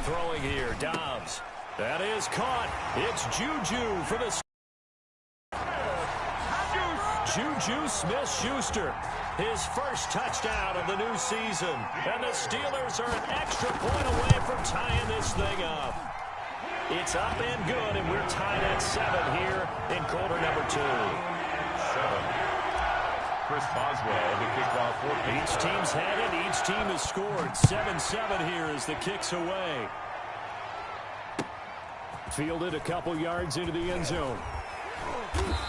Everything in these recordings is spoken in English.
throwing here. Dobbs. That is caught. It's Juju for the... Juju Smith-Schuster. His first touchdown of the new season. And the Steelers are an extra point away from tying this thing up. It's up and good, and we're tied at 7 here in quarter number 2. 7. Chris Boswell, the kickoff for each team's had it. Each team has scored. 7-7 here as the kick's away. Fielded a couple yards into the end zone.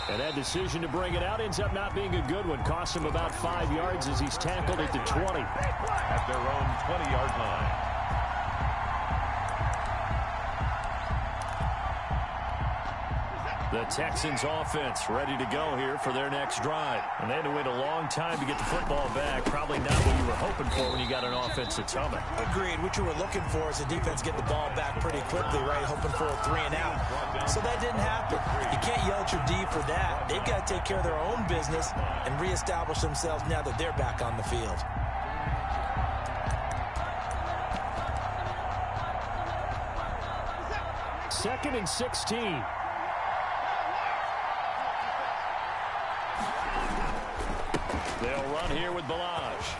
And that decision to bring it out ends up not being a good one. Cost him about 5 yards as he's tackled at the 20. At their own 20-yard line. The Texans offense ready to go here for their next drive. And they had to wait a long time to get the football back. Probably not what you were hoping for when you got an offense that's humming. Agreed. What you were looking for is the defense get the ball back pretty quickly, right? Hoping for a 3 and out. So that didn't happen. You can't yell at your D for that. They've got to take care of their own business and reestablish themselves now that they're back on the field. Second and 16. They'll run here with Balazs.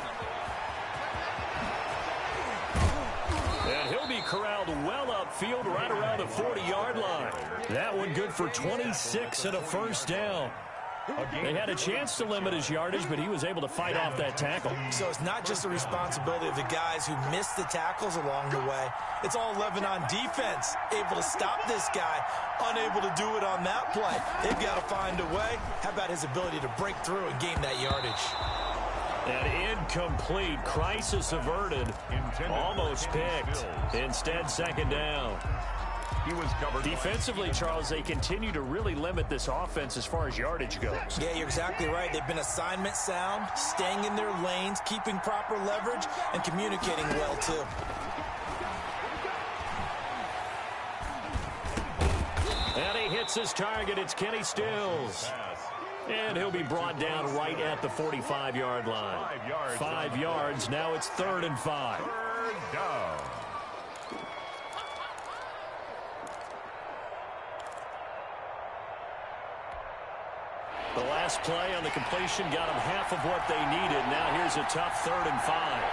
And he'll be corralled well upfield right around the 40-yard line. That one good for 26 and a first down. They had a chance to limit his yardage, but he was able to fight off that tackle. So it's not just the responsibility of the guys who missed the tackles along the way. It's all 11 on defense, able to stop this guy, unable to do it on that play. They've got to find a way. How about his ability to break through and gain that yardage? An incomplete, crisis averted, almost picked. Instead, second down. He was covered. Defensively, Charles, they continue to really limit this offense as far as yardage goes. Yeah, you're exactly right. They've been assignment sound, staying in their lanes, keeping proper leverage, and communicating well, too. And he hits his target. It's Kenny Stills. And he'll be brought down right at the 45-yard line. 5 yards. Now it's 3rd and 5. Third down. The last play on the completion got them half of what they needed. Now here's a tough 3rd and 5.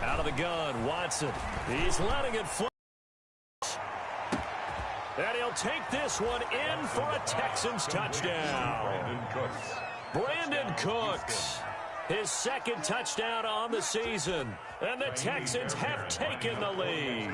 Out of the gun, Watson. He's letting it fly. And he'll take this one in for a Texans touchdown. Brandon Cooks. His second touchdown on the season. And the Texans have taken the lead.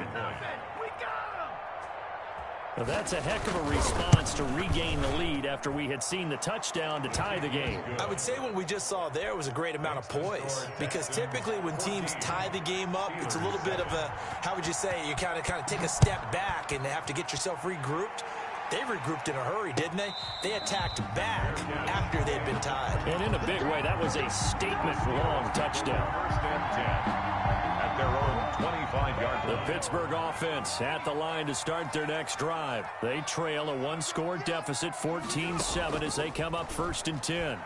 Well, that's a heck of a response to regain the lead after we had seen the touchdown to tie the game. I would say what we just saw there was a great amount of poise, because typically when teams tie the game up, it's a little bit of a, how would you say, you kind of take a step back and have to get yourself regrouped. They regrouped in a hurry, didn't they? They attacked back after they'd been tied. And in a big way, that was a statement-long touchdown. 1st and 10. At their own 25-yard line. The Pittsburgh offense at the line to start their next drive. They trail a 1-score deficit, 14-7, as they come up 1st and 10.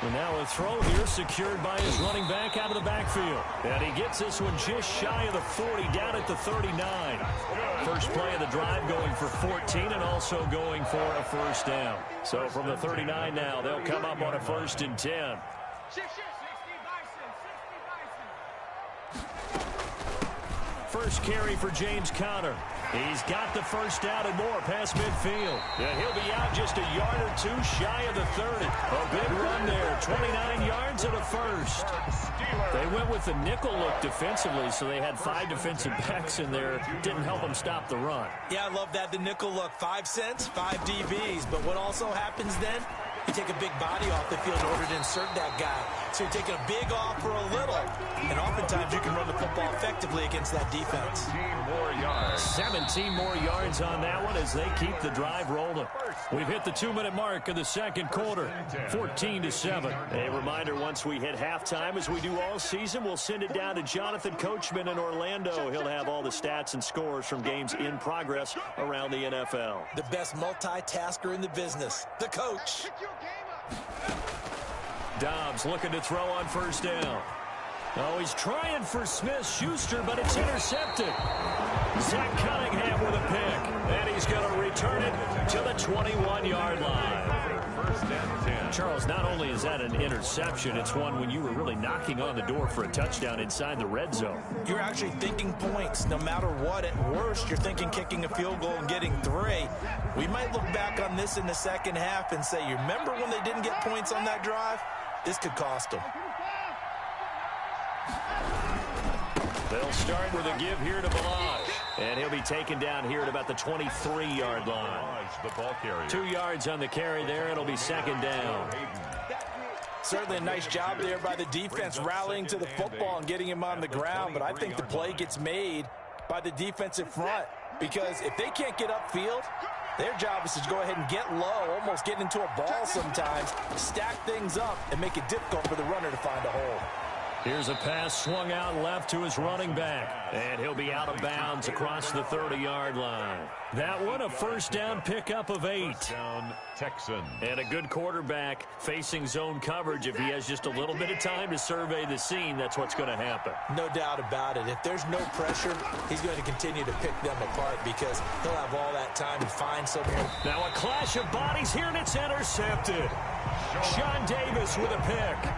And now a throw here secured by his running back out of the backfield. And he gets this one just shy of the 40, down at the 39. First play of the drive going for 14 and also going for a first down. So from the 39 now, they'll come up on a 1st and 10. First carry for James Conner. He's got the first down and more past midfield. And he'll be out just a yard or two shy of the 30. A big run there, 29 yards and a first. They went with the nickel look defensively, so they had 5 defensive backs in there. Didn't help them stop the run. Yeah, I love that, the nickel look. 5 cents, 5 DBs. But what also happens then? You take a big body off the field in order to insert that guy. So you're taking a big off for a little. And oftentimes you can run the football football effectively against that defense. 17 more yards. 17 more yards on that one as they keep the drive rolling. We've hit the 2-minute mark of the second quarter, 14-7. A reminder, once we hit halftime, as we do all season, we'll send it down to Jonathan Coachman in Orlando. He'll have all the stats and scores from games in progress around the NFL. The best multitasker in the business, the coach. Dobbs looking to throw on first down. Oh, he's trying for Smith-Schuster, but it's intercepted. Zach Cunningham with a pick, and he's going to return it to the 21-yard line. First and 10. Charles, not only is that an interception, it's one when you were really knocking on the door for a touchdown inside the red zone. You're actually thinking points. No matter what, at worst, you're thinking kicking a field goal and getting 3. We might look back on this in the second half and say, you remember when they didn't get points on that drive? This could cost them. They'll start with a give here to Ballage. And he'll be taken down here at about the 23-yard line. The ball carrier. 2 yards on the carry there. It'll be second down. Certainly a nice job there by the defense rallying to the football and getting him on the ground. But I think the play gets made by the defensive front. Because if they can't get upfield, their job is to go ahead and get low, almost get into a ball sometimes, stack things up, and make it difficult for the runner to find a hole. Here's a pass swung out left to his running back. And he'll be out of bounds across the 30-yard line. That one, a first down pickup of 8. Down Texan. And a good quarterback facing zone coverage. If he has just a little bit of time to survey the scene, that's what's going to happen. No doubt about it. If there's no pressure, he's going to continue to pick them apart because he'll have all that time to find someone. Now a clash of bodies here, and it's intercepted. Sean Davis with a pick.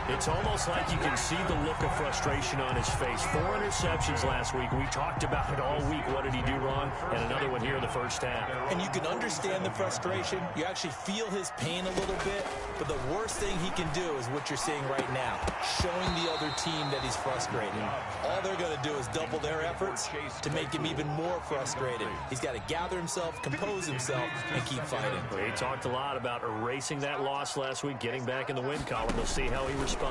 It's almost like you can see the look of frustration on his face. 4 interceptions last week. We talked about it all week. What did he do wrong? And another one here in the first half. And you can understand the frustration. You actually feel his pain a little bit. But the worst thing he can do is what you're seeing right now, showing the other team that he's frustrated. All they're going to do is double their efforts to make him even more frustrated. He's got to gather himself, compose himself, and keep fighting. He talked a lot about erasing that loss last week, getting back in the win column. We'll see how he responds.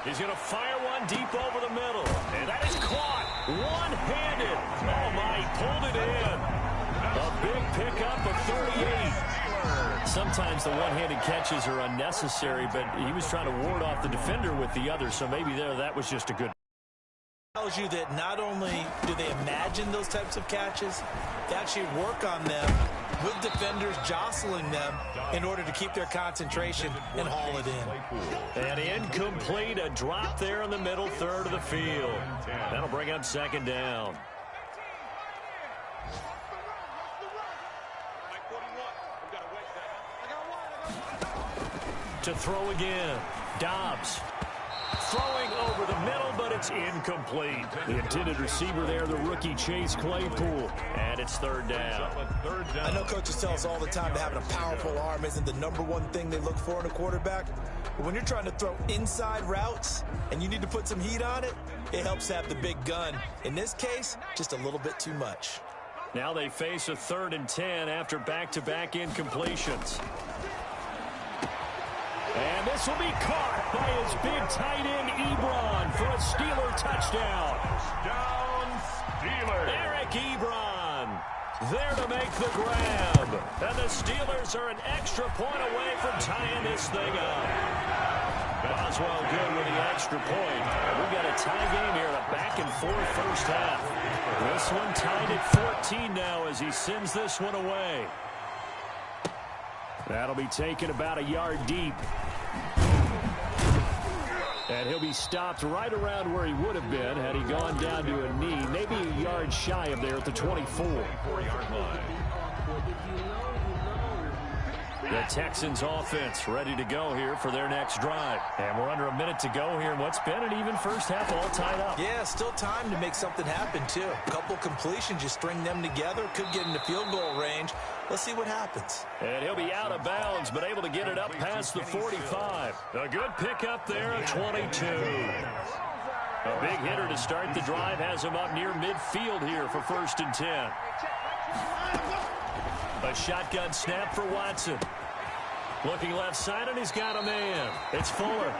He's going to fire one deep over the middle. And that is caught one-handed. Oh, my, he pulled it in. A big pickup of 38. Sometimes the one-handed catches are unnecessary, but he was trying to ward off the defender with the other, so maybe that was just a good. Tells you that not only do they imagine those types of catches, they actually work on them with defenders jostling them in order to keep their concentration and haul it in. And incomplete, a drop there in the middle third of the field. That'll bring up second down. To throw again, Dobbs. Throwing over the middle, but it's incomplete. The intended receiver there, the rookie Chase Claypool. And it's third down. I know coaches tell us all the time that having a powerful arm isn't the #1 thing they look for in a quarterback. But when you're trying to throw inside routes and you need to put some heat on it, it helps to have the big gun. In this case, just a little bit too much. Now they face a 3rd and 10 after back-to-back incompletions. And this will be caught by his big tight end, Ebron, for a Steeler touchdown. Down Steelers. Eric Ebron there to make the grab. And the Steelers are an extra point away from tying this thing up. Boswell good with the extra point. We've got a tie game here, a back-and-forth first half. This one tied at 14 now as he sends this one away. That'll be taken about a yard deep. And he'll be stopped right around where he would have been had he gone down to a knee, maybe a yard shy of there at the 24-yard line. The Texans offense ready to go here for their next drive. And we're under a minute to go here in what's been an even first half, all tied up. Yeah, still time to make something happen, too. A couple completions, you string them together, could get into field goal range. Let's see what happens. And he'll be out of bounds, but able to get it up past the 45. A good pickup there at 22. A big hitter to start the drive has him up near midfield here for 1st and 10. A shotgun snap for Watson. Looking left side, and he's got a man. It's Fuller.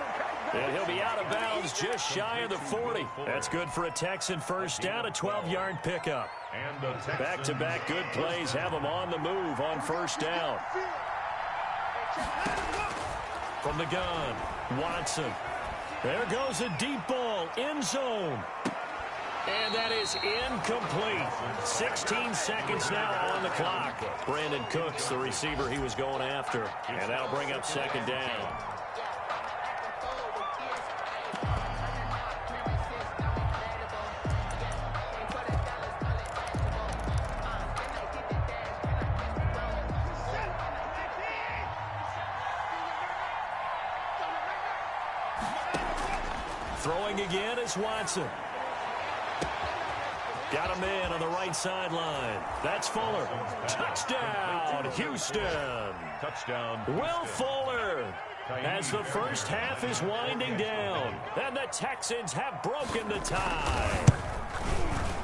And he'll be out of bounds just shy of the 40. That's good for a Texan first down, a 12-yard pickup. Back-to-back good plays have them on the move on first down. From the gun, Watson. There goes a deep ball, end zone. And that is incomplete. 16 seconds now on the clock. Brandon Cooks, the receiver he was going after. And that'll bring up second down. Throwing again is Watson. Got a man on the right sideline. That's Fuller. Touchdown, Houston. Touchdown. Will Fuller, as the first half is winding down, and the Texans have broken the tie.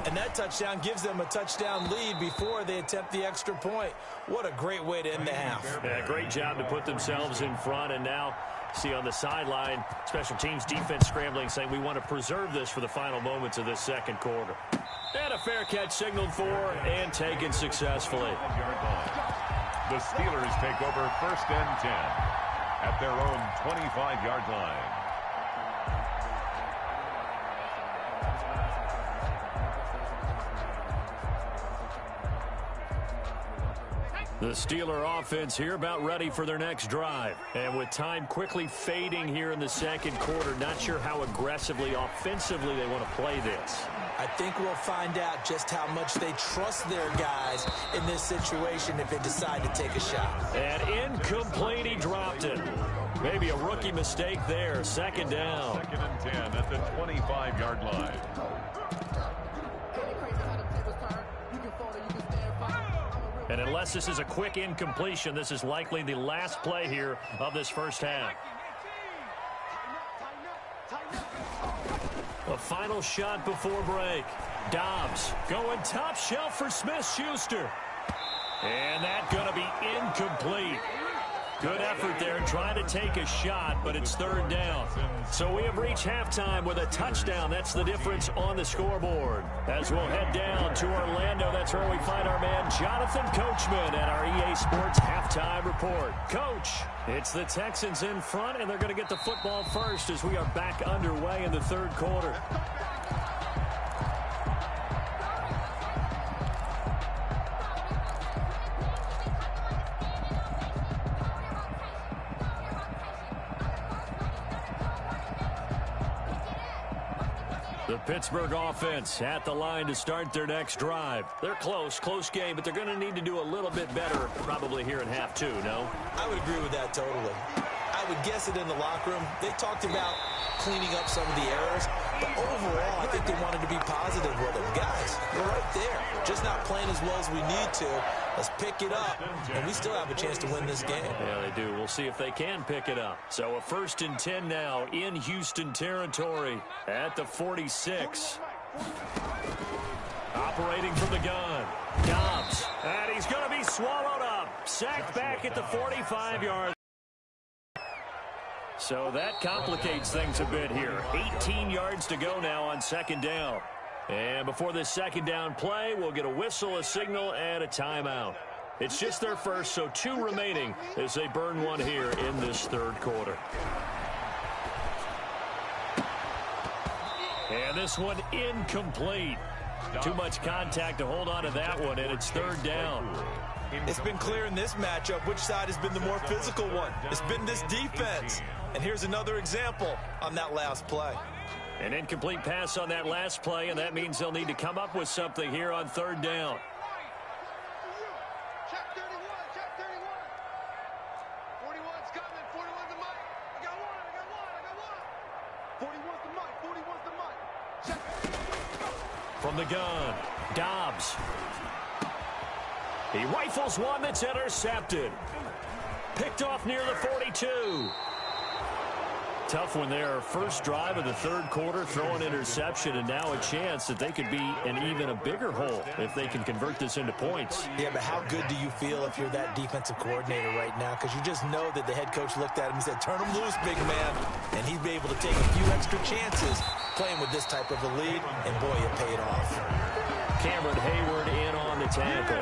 And that touchdown gives them a touchdown lead before they attempt the extra point. What a great way to end the half. Yeah, great job to put themselves in front, and now see on the sideline, special teams defense scrambling, saying we want to preserve this for the final moments of this second quarter. And a fair catch signaled for and taken successfully. The Steelers take over 1st and 10 at their own 25-yard line. The Steeler offense here about ready for their next drive. And with time quickly fading here in the second quarter, not sure how aggressively, offensively they want to play this. I think we'll find out just how much they trust their guys in this situation if they decide to take a shot. And incomplete, he dropped it. Maybe a rookie mistake there. Second down. 2nd and 10 at the 25-yard line. And unless this is a quick incompletion, this is likely the last play here of this first half. A final shot before break. Dobbs going top shelf for Smith-Schuster. And that's going to be incomplete. Good effort there trying to take a shot, but it's third down. So we have reached halftime with a touchdown. That's the difference on the scoreboard. As we'll head down to Orlando, that's where we find our man Jonathan Coachman at our EA Sports Halftime Report. Coach, it's the Texans in front, and they're going to get the football first as we are back underway in the third quarter. The Pittsburgh offense at the line to start their next drive. They're close game, but they're going to need to do a little bit better probably here in half two, no? I would agree with that totally. I would guess it in the locker room. They talked about cleaning up some of the errors, but overall, I think they wanted to be positive with them. Guys, we're right there. Just not playing as well as we need to. Let's pick it up, and we still have a chance to win this game. Yeah, they do. We'll see if they can pick it up. So a 1st and 10 now in Houston territory at the 46. Operating from the gun. Dobbs. And he's going to be swallowed up. Sacked back at the 45-yard. So that complicates things a bit here. 18 yards to go now on second down. And before this second down play, we'll get a whistle, a signal, and a timeout. It's just their first, so 2 remaining as they burn one here in this third quarter. And this one incomplete. Too much contact to hold on to that one, and it's third down. It's been clear in this matchup which side has been the more physical one. It's been this defense. And here's another example on that last play. An incomplete pass on that last play, and that means they'll need to come up with something here on third down. Check 31, check 31. 41's coming, 41's the mic. I got one. 41's the mic. Check. From the gun, Dobbs. He rifles one that's intercepted. Picked off near the 42. Tough one there. First drive of the third quarter, throw an interception, and now a chance that they could be in even a bigger hole if they can convert this into points. Yeah, but how good do you feel if you're that defensive coordinator right now? Because you just know that the head coach looked at him and said, turn him loose, big man. And he'd be able to take a few extra chances playing with this type of a lead, and boy, it paid off. Cameron Hayward in on the tackle.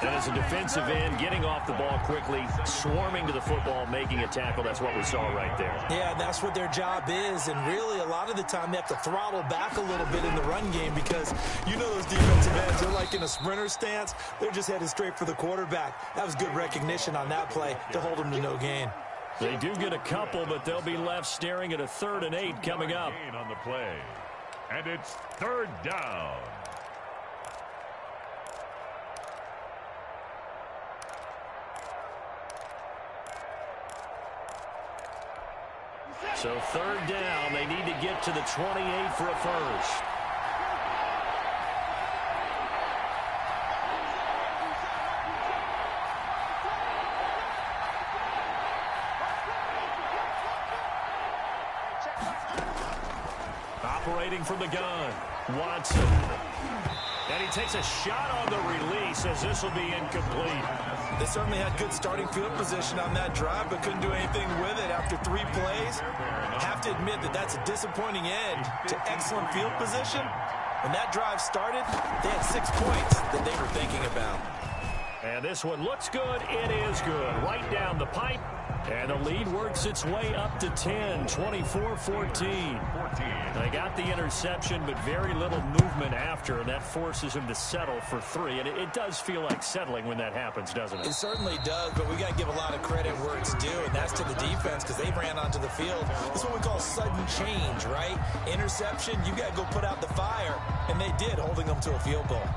And as a defensive end, getting off the ball quickly, swarming to the football, making a tackle. That's what we saw right there. Yeah, and that's what their job is. And really, a lot of the time, they have to throttle back a little bit in the run game because you know those defensive ends, they're like in a sprinter stance. They're just headed straight for the quarterback. That was good recognition on that play to hold them to no gain. They do get a couple, but they'll be left staring at a 3rd and 8 coming up. On the play. And it's 3rd down. So 3rd down, they need to get to the 28 for a first. Operating from the gun, Watson. And he takes a shot on the release as this will be incomplete. They certainly had good starting field position on that drive, but couldn't do anything with it after 3 plays. Have to admit that that's a disappointing end to excellent field position. When that drive started, they had 6 points that they were thinking about. And this one looks good. It is good. Right down the pipe. And the lead works its way up to 10, 24-14. They got the interception, but very little movement after, and that forces him to settle for 3. And it does feel like settling when that happens, doesn't it? It certainly does, but we got to give a lot of credit where it's due, and that's to the defense because they ran onto the field. That's what we call sudden change, right? Interception, you got to go put out the fire, and they did, holding them to a field goal.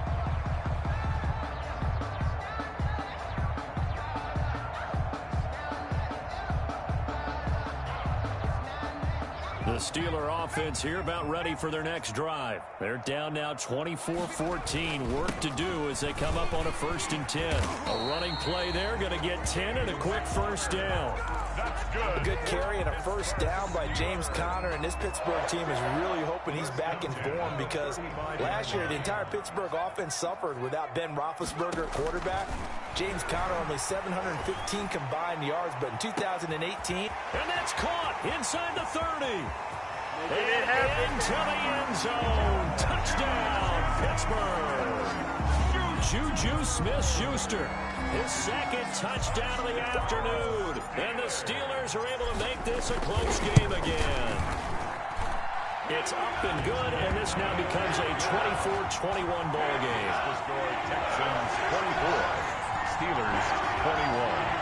The Steeler offense here about ready for their next drive. They're down now 24-14. Work to do as they come up on a 1st and 10. A running play there, going to get 10 and a quick first down. That's good. A good carry and a first down by James Conner, and this Pittsburgh team is really hoping he's back in form because last year the entire Pittsburgh offense suffered without Ben Roethlisberger at quarterback. James Conner only 715 combined yards, but in 2018... And that's caught inside the 30. And into the end zone. Touchdown, Pittsburgh. Juju Smith-Schuster, his 2nd touchdown of the afternoon. And the Steelers are able to make this a close game again. It's up and good, and this now becomes a 24-21 ball game. The score, Texans 24, Steelers 21.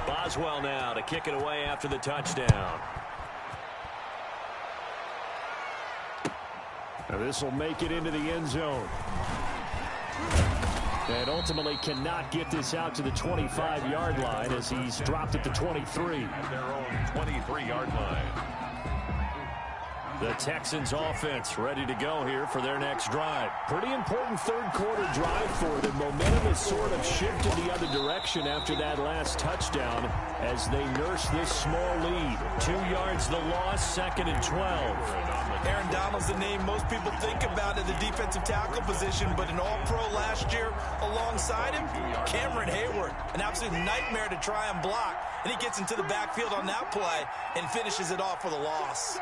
Boswell now to kick it away after the touchdown. Now this will make it into the end zone. And ultimately cannot get this out to the 25-yard line as he's dropped at the 23. At their own 23-yard line. The Texans offense ready to go here for their next drive. Pretty important 3rd quarter drive for them. Momentum has sort of shifted the other direction after that last touchdown as they nurse this small lead. 2 yards the loss, 2nd and 12. Aaron Donald's the name most people think about at the defensive tackle position, but an all-pro last year alongside him, Cameron Hayward. An absolute nightmare to try and block. And he gets into the backfield on that play and finishes it off for the loss.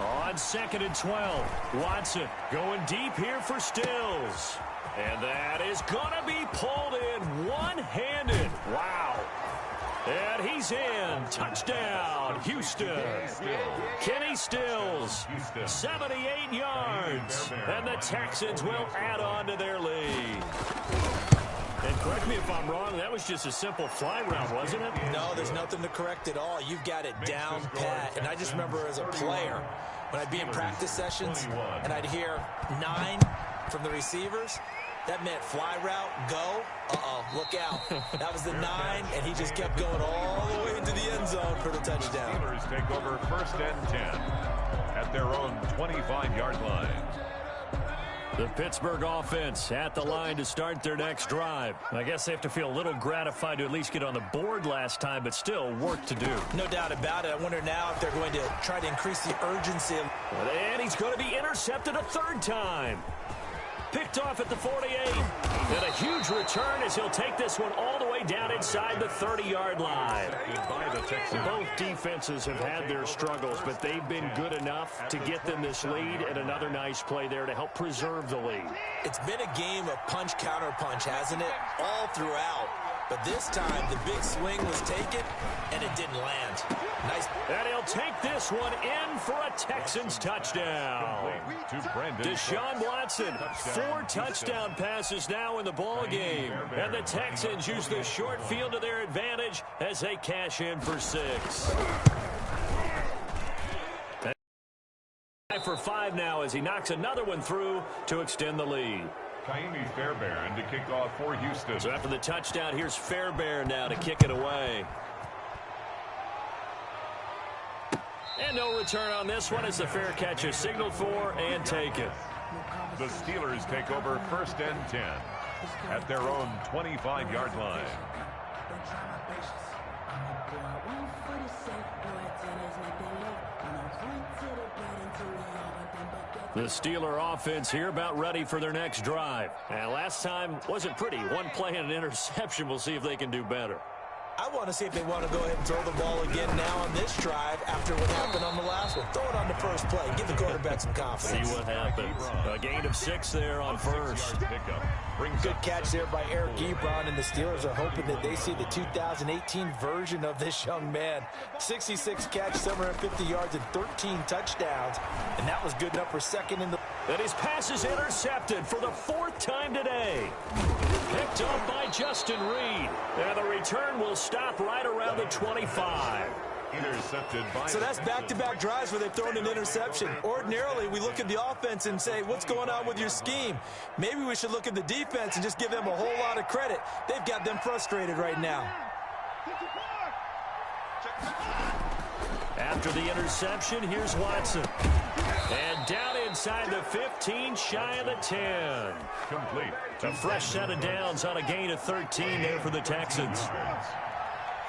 On 2nd and 12, Watson going deep here for Stills. And that is going to be pulled in one-handed. Wow. And he's in. Touchdown, Houston. Kenny Stills, 78 yards. And the Texans will add on to their lead. And correct me if I'm wrong, that was just a simple fly route, wasn't it? No, there's nothing to correct at all. You've got it down pat. And I just remember as a player, when I'd be in practice sessions and I'd hear 9 from the receivers, that meant fly route, go. Look out. That was the 9, and he just kept going all the way into the end zone for the touchdown. Steelers take over 1st and 10 at their own 25-yard line. The Pittsburgh offense at the line to start their next drive. I guess they have to feel a little gratified to at least get on the board last time, but still work to do. No doubt about it. I wonder now if they're going to try to increase the urgency. And he's going to be intercepted a 3rd time. Picked off at the 48. And a huge return as he'll take this one all the way down inside the 30-yard line. Both defenses have had their struggles, but they've been good enough to get them this lead, and another nice play there to help preserve the lead. It's been a game of punch-counter-punch, hasn't it? All throughout. But this time, the big swing was taken, and it didn't land. Nice. And he'll take this one in for a Texans touchdown. Deshaun Watson, 4 touchdown passes now in the ball game. And the Texans use the short field to their advantage as they cash in for 6. For 5 now as he knocks another one through to extend the lead. Kaimi Fairbairn to kick off for Houston. So after the touchdown, here's Fairbairn now to kick it away. And no return on this one as the fair catch is signaled for and taken. The Steelers take over 1st and 10 at their own 25-yard line. The Steeler offense here about ready for their next drive. And last time wasn't pretty. 1 play and an interception. We'll see if they can do better. I want to see if they want to go ahead and throw the ball again now on this drive after what happened on the last one. Throw it on the first play. Give the quarterback some confidence. See what happens. A gain of 6 there on first. Good catch there by Eric Ebron, and the Steelers are hoping that they see the 2018 version of this young man. 66 catch, 750 yards, and 13 touchdowns. And that was good enough for second in the... And his pass is intercepted for the 4th time today. Picked up by Justin Reed. And the return will stop right around the 25. Intercepted by... So that's back-to-back drives where they've thrown an interception. Ordinarily, we look at the offense and say, what's going on with your scheme? Maybe we should look at the defense and just give them a whole lot of credit. They've got them frustrated right now. After the interception, here's Watson. And down inside the 15, shy of the 10. Complete. A fresh set of downs on a gain of 13 there for the Texans.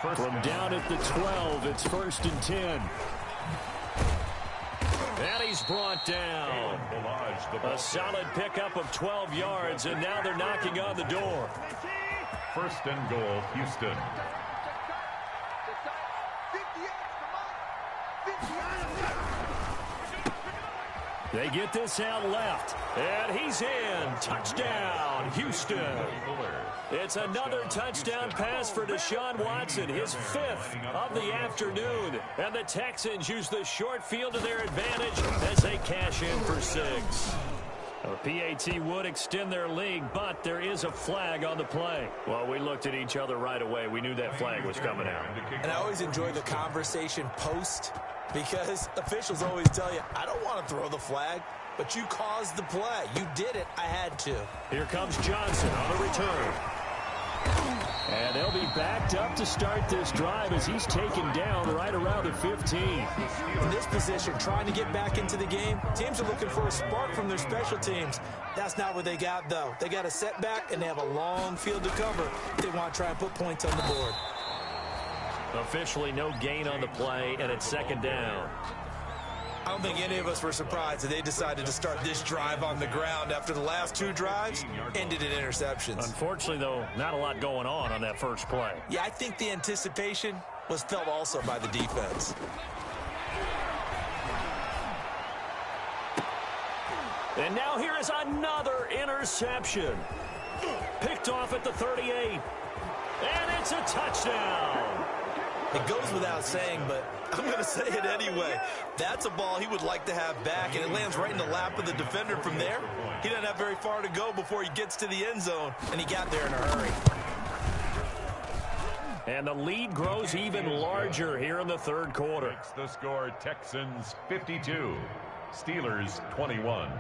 From down at the 12, it's 1st and 10. And he's brought down. A solid pickup of 12 yards, and now they're knocking on the door. 1st and goal, Houston. They get this out left, and he's in. Touchdown, Houston. It's another touchdown pass for Deshaun Watson, his 5th of the afternoon. And the Texans use the short field to their advantage as they cash in for 6. PAT would extend their lead, but there is a flag on the play. Well, we looked at each other right away. We knew that flag was coming out. And I always enjoy the conversation post, because officials always tell you, I don't want to throw the flag, but you caused the play. You did it. I had to. Here comes Johnson on the return. And they'll be backed up to start this drive as he's taken down right around the 15. In this position, trying to get back into the game, teams are looking for a spark from their special teams. That's not what they got, though. They got a setback, and they have a long field to cover if they want to try and put points on the board. Officially no gain on the play, and it's 2nd down. I don't think any of us were surprised that they decided to start this drive on the ground after the last 2 drives ended in interceptions. Unfortunately, though, not a lot going on that first play. Yeah, I think the anticipation was felt also by the defense. And now here is another interception. Picked off at the 38. And it's a touchdown. It goes without saying, but I'm going to say it anyway. That's a ball he would like to have back, and it lands right in the lap of the defender from there. He doesn't have very far to go before he gets to the end zone, and he got there in a hurry. And the lead grows even larger here in the third quarter. Makes the score Texans 52, Steelers 21.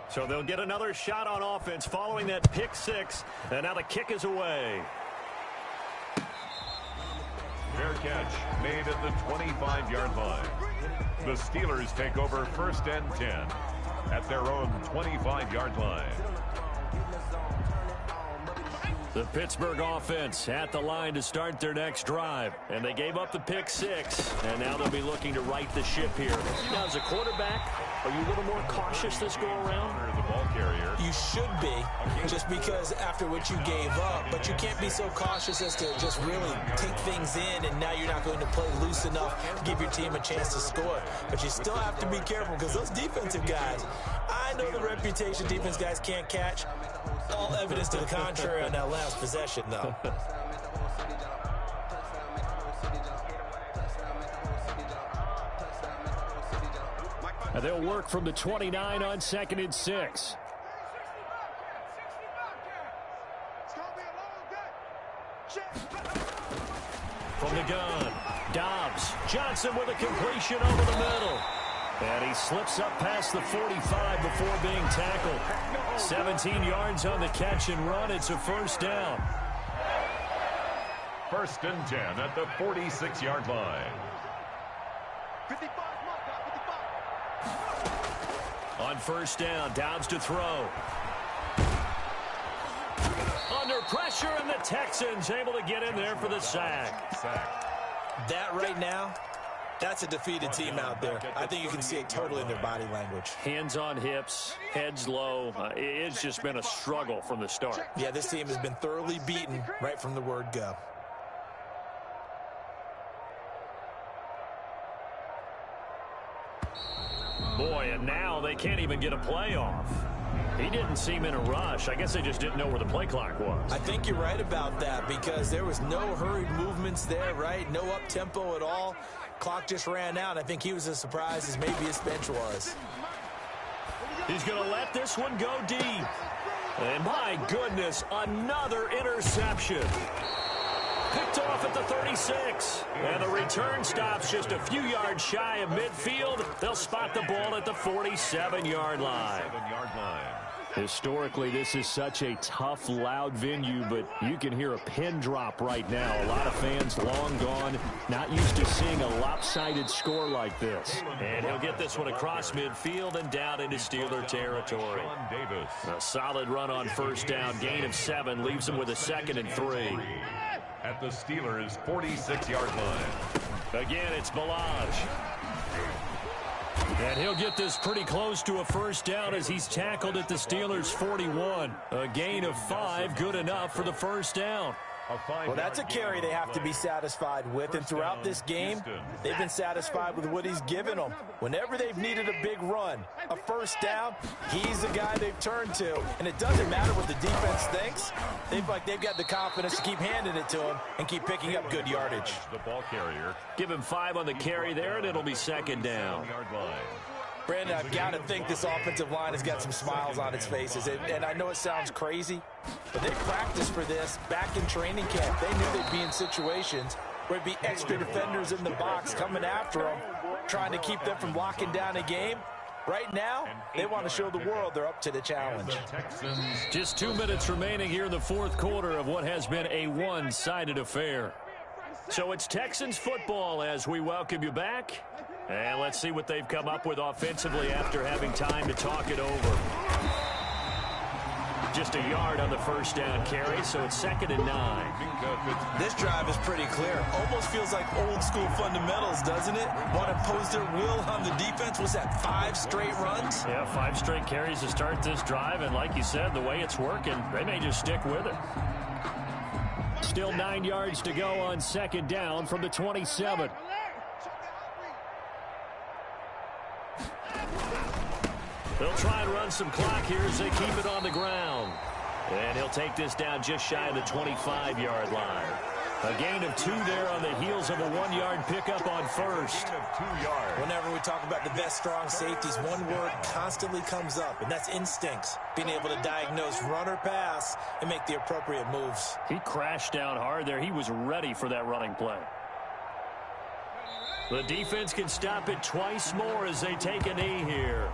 So they'll get another shot on offense following that pick six, and now the kick is away. Fair catch made at the 25-yard line. The Steelers take over first and 10 at their own 25-yard line. The Pittsburgh offense at the line to start their next drive. And they gave up the pick six, and now they'll be looking to right the ship here. Now, as a quarterback, are you a little more cautious this go-around? The ball carrier. You should be, just because after what you gave up, but you can't be so cautious as to just really take things in, and now you're not going to play loose enough to give your team a chance to score. But you still have to be careful, because those defensive guys, I know the reputation defense guys can't catch. All evidence to the contrary on that last possession, though. And they'll work from the 29 on 2nd and 6. From the gun, Dobbs. Johnson with a completion over the middle. And he slips up past the 45 before being tackled. 17 yards on the catch and run. It's a first down. First and 10 at the 46-yard line. 55, On first down, Dobbs to throw. Under pressure, and the Texans able to get in there for the sack. That right now, that's a defeated team out there. I think you can see it totally in their body language. Hands on hips, heads low. It's just been a struggle from the start. Yeah, this team has been thoroughly beaten right from the word go. Boy, and now they can't even get a play off. He didn't seem in a rush. I guess they just didn't know where the play clock was. I think you're right about that, because there was no hurried movements there, right? No up-tempo at all. Clock just ran out. I think he was as surprised as maybe his bench was. He's going to let this one go deep. And my goodness, another interception. Picked off at the 36. And the return stops just a few yards shy of midfield. They'll spot the ball at the 47-yard line. Historically, this is such a tough, loud venue, but you can hear a pin drop right now. A lot of fans long gone, not used to seeing a lopsided score like this. And he'll get this one across midfield and down into Steeler territory. A solid run on first down, gain of 7, leaves him with a 2nd and 3. At the Steelers' 46-yard line. Again, it's Ballage. And he'll get this pretty close to a first down as he's tackled at the Steelers' 41. A gain of 5, good enough for the first down. Well, that's a carry they have to be satisfied with, and throughout this game, they've been satisfied with what he's given them. Whenever they've needed a big run, a first down, he's the guy they've turned to. And it doesn't matter what the defense thinks. They've got the confidence to keep handing it to him and keep picking up good yardage. The ball carrier. Give him 5 on the carry there, and it'll be 2nd down. Brandon, I've got to think this offensive line has got some smiles on its faces. And I know it sounds crazy, but they practiced for this back in training camp. They knew they'd be in situations where it'd be extra defenders in the box coming after them, trying to keep them from locking down a game. Right now, they want to show the world they're up to the challenge. Just 2 minutes remaining here in the fourth quarter of what has been a one-sided affair. So it's Texans football as we welcome you back. And let's see what they've come up with offensively after having time to talk it over. Just a yard on the first down carry, so it's 2nd and 9. This drive is pretty clear. Almost feels like old school fundamentals, doesn't it? Want to impose their will on the defense. Was that 5 straight runs? Yeah, 5 straight carries to start this drive, and like you said, the way it's working, they may just stick with it. Still 9 yards to go on 2nd down from the 27. They'll try and run some clock here as they keep it on the ground. And he'll take this down just shy of the 25-yard line. A gain of 2 there on the heels of a 1-yard pickup on first. Gain of 2 yards. Whenever we talk about the best strong safeties, one word constantly comes up, and that's instincts. Being able to diagnose run or pass and make the appropriate moves. He crashed down hard there. He was ready for that running play. The defense can stop it twice more as they take a knee here.